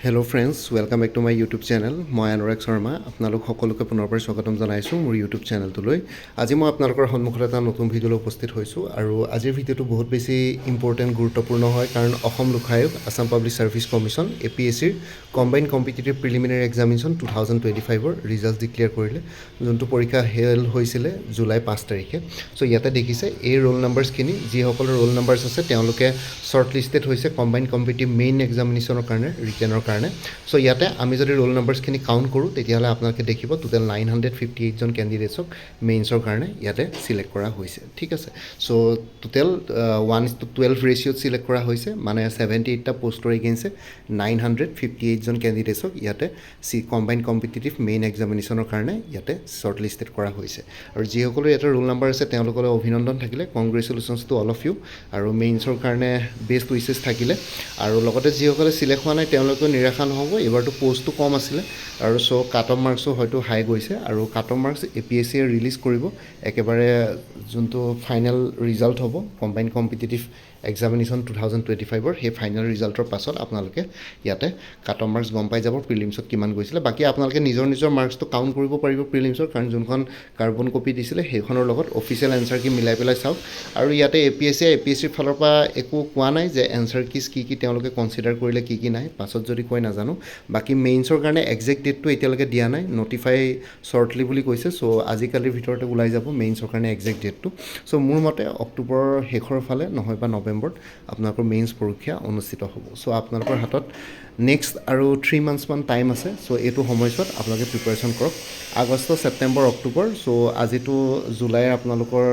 Hello' friends, welcome back to my YouTube channel. মই অনুৰাগ শৰ্মা আপোনালোক সকলোকে পুনৰবাৰ স্বাগতম জনাইছোঁ মোৰ ইউটিউব চেনেলটোলৈ। আজি মই আপোনালোকৰ সন্মুখত এটা নতুন ভিডিঅ'লৈ উপস্থিত হৈছোঁ আৰু আজিৰ ভিডিঅ'টো বহুত বেছি ইম্পৰ্টেণ্ট গুৰুত্বপূৰ্ণ হয়, কাৰণ অসম লোক আয়োগ, আছাম পাব্লিক ছাৰ্ভিচ কমিশ্যন, APSCৰ কম্বাইণ্ড কম্পিটিটিভ প্ৰিলিমিনাৰী এক্সামিনেশ্যন 2025ৰ ৰিজাল্ট ডিক্লেয়াৰ কৰিলে, যোনটো পৰীক্ষা হৈছিলে জুলাই 5 তাৰিখে। চ' ইয়াতে দেখিছে এই ৰোল নাম্বাৰ্ছখিনি, যিসকলৰ ৰোল নাম্বাৰ্ছ আছে তেওঁলোকে শ্বৰ্ট লিষ্টেড হৈছে কম্বাইণ্ড কম্পিটিটিভ মেইন এক্সামিনেশ্যনৰ কাৰণে, ৰিটেনৰ কাৰণে। চ' ইয়াতে আমি যদি ৰোল নাম্বাৰ্ছখিনি কাউণ্ট কৰোঁ তেতিয়াহ'লে আপোনালোকে দেখিব টোটেল 958জন কেণ্ডিডেটছক মেইনছৰ কাৰণে ইয়াতে চিলেক্ট কৰা হৈছে। ঠিক আছে, চ' টোটেল 1:12 ৰেচিঅ'ত চিলেক্ট কৰা হৈছে, মানে 78টা পষ্টৰ এগেইনষ্টে 958জন কেণ্ডিডেটছক ইয়াতে কম্বাইণ্ড কম্পিটিটিভ মেইন এক্সামিনেশ্যনৰ কাৰণে ইয়াতে শ্বৰ্ট লিষ্টেড কৰা হৈছে। আৰু যিসকলৰ ইয়াতে ৰোল নাম্বাৰ আছে তেওঁলোকলৈ অভিনন্দন থাকিলে, congratulations to all of you. আৰু মেইনছৰ কাৰণে বেষ্ট উইচেছ থাকিলে। আৰু লগতে যিসকলে চিলেক্ট হোৱা নাই তেওঁলোকেও নিৰাশা নহ'ব, এইবাৰতো পষ্টটো কম আছিলে আৰু চ' কাট অফ মাৰ্কছো হয়তো হাই গৈছে, আৰু কাট অফ মাৰ্কছ APSCয়ে ৰিলিজ কৰিব একেবাৰে যোনটো ফাইনেল ৰিজাল্ট হ'ব কম্বাইণ্ড কম্পিটিটিভ এক্সামিনেশ্যন 2025ৰ, সেই ফাইনেল ৰিজাল্টৰ পাছত আপোনালোকে ইয়াতে কাট অফ মাৰ্কছ গম পাই যাব প্ৰিলিমছত কিমান গৈছিলে। বাকী আপোনালোকে নিজৰ মাৰ্কছটো কাউণ্ট কৰিব পাৰিব প্ৰিলিমছৰ, কাৰণ যোনখন কাৰ্বন কপি দিছিলে সেইখনৰ লগত অফিচিয়েল এনচাৰ কি মিলাই পেলাই চাওক। আৰু ইয়াতে APSCৰ ফালৰ পৰা একো কোৱা নাই যে এনচাৰ কিজ কি তেওঁলোকে কনচিডাৰ কৰিলে কি নাই, পাছত যদি কয় নাজানো। বাকী মেইনছৰ কাৰণে একজেক্ট ডেটটো এতিয়ালৈকে দিয়া নাই, নটিফাই শ্বৰ্টলি বুলি কৈছে। চ' আজিকালিৰ ভিতৰতে ওলাই যাব মেইনছৰ কাৰণে একজেক্ট ডেটটো। চ' মোৰ মতে অক্টোবৰৰ শেষৰ ফালে নহয় বা নৱেম্বৰত আপোনালোকৰ মেইনছ পৰীক্ষা অনুষ্ঠিত হ'ব। চ' আপোনালোকৰ হাতত নেক্সট আৰু 3 মান্থছমান টাইম আছে। চ' এইটো সময়ছোৱাত আপোনালোকে প্ৰিপাৰেশ্যন কৰক। আগষ্ট, ছেপ্টেম্বৰ, অক্টোবৰ। চ' আজিতো জুলাইৰ আপোনালোকৰ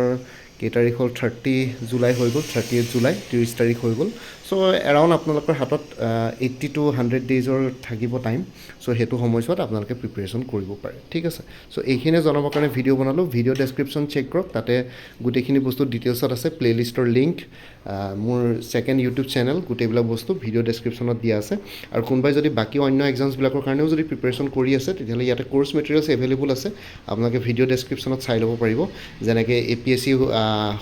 কেই তাৰিখ হ'ল, 30 জুলাই হৈ গ'ল, 30 জুলাই, 30 তাৰিখ হৈ গ'ল। চ' এৰাউণ্ড আপোনালোকৰ হাতত 80 to 100 ডেইজৰ থাকিব টাইম। চ' সেইটো সময়ছোৱাত আপোনালোকে প্ৰিপেৰেশ্যন কৰিব পাৰে। ঠিক আছে, চ' এইখিনিয়ে জনাবৰ কাৰণে ভিডিঅ' বনালোঁ। ভিডিঅ' ডেছক্ৰিপশ্যন চেক কৰক, তাতে গোটেইখিনি বস্তু ডিটেইলছত আছে। প্লে'লিষ্টৰ লিংক, মোৰ ছেকেণ্ড ইউটিউব চেনেল, গোটেইবিলাক বস্তু ভিডিঅ' ডেছক্ৰিপশ্যনত দিয়া আছে। আৰু কোনোবাই যদি বাকী অন্য এক্সামছবিলাকৰ কাৰণেও যদি প্ৰিপেৰেশ্যন কৰি আছে তেতিয়াহ'লে ইয়াতে কোৰ্চ মেটেৰিয়েলছ এভেইলেবল আছে, আপোনালোকে ভিডিঅ' ডেছক্ৰিপশ্যনত চাই ল'ব পাৰিব। যেনেকৈ APSC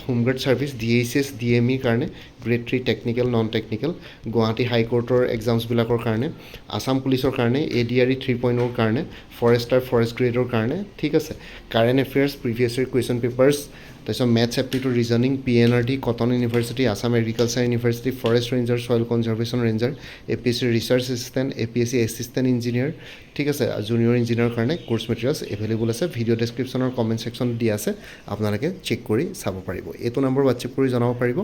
হোমগাৰ্ড ছাৰ্ভিচ, DHS, DMEৰ কাৰণে grade 3 technical, non technical, Guwahati হাইকোৰ্টৰ এক্সামছবিলাকৰ কাৰণে, আছাম পুলিচৰ কাৰণে, ADRE 3.0ৰ কাৰণে, ফৰেষ্টাৰ ফৰেষ্ট গ্ৰেডৰ কাৰণে। ঠিক আছে, current affairs, previous year question papers, তাৰপিছত maths aptitude, reasoning, PNRT, cotton university, Assam agriculture university, forest ranger, soil conservation ranger, APSC research assistant, APSC assistant engineer. ঠিক আছে, জুনিয়ৰ ইঞ্জিনিয়াৰৰ কাৰণে কোৰ্চ মেটেৰিয়েলছ এভেইলেবল আছে। Video' ডেছক্ৰিপশ্যনৰ comment ছেকশ্যনত দিয়া আছে, আপোনালোকে চেক কৰি চাব পাৰিব। এইটো নম্বৰ হোৱাটছএপ কৰি জনাব পাৰিব,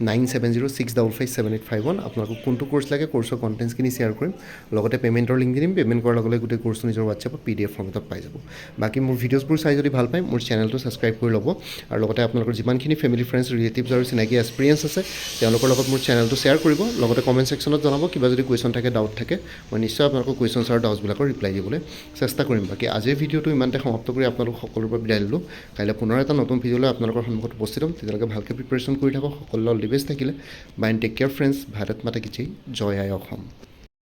9706557851। আপোনালোকক কোনটো কোৰ্চ লাগে, কোৰ্চৰ কণ্টেণ্টছখিনি শ্বেয়াৰ কৰিম, লগতে পে'মেণ্টৰ লিংক দি দিম। পে'মেণ্ট কৰাৰ লগে লগে গোটেই কোৰ্চটো নিজৰ হোৱাটছএপত PDF ফৰ্মেটত পাই যাব। বাকী মোৰ ভিডিঅ'ছবোৰ চাই যদি ভাল পায় মোৰ চেনেলটো ছাবস্ক্ৰাইব কৰি ল'ব, আৰু লগতে আপোনালোকৰ যিমানখিনি ফেমিলি, ফ্ৰেণ্ডছ, ৰিলেটিভছ আৰু চিনাকি এক্সপিৰিয়েঞ্চ আছে তেওঁলোকৰ লগত মোৰ চেনেলটো শ্বেয়াৰ কৰিব। লগতে কমেণ্ট ছেকশ্যনত জনাব কিবা যদি কুৱেশ্যন থাকে, ডাউট থাকে, মই নিশ্চয় আপোনালোকৰ কুৱেশ্যনছ আৰু ডাউটছবিলাকৰ ৰিপ্লাই দিবলৈ চেষ্টা কৰিম। বাকী আজিৰ ভিডিঅ'টো ইমানতে সমাপ্ত কৰি আপোনালোক সকলোৰে পৰা বিদায় দিলোঁ। কাইলৈ পুনৰ এটা নতুন ভিডিঅ'লৈ আপোনালোকৰ সন্মুখত উপস্থিত হ'ম। তেতিয়ালৈকে ভালকৈ প্ৰিপেৰেশ্যন কৰি থাকক। সকলোলৈ অল দি বেষ্ট থাকিলে। Bye and take care friends. Bharat Mata কি জয়, জয় আই অসম।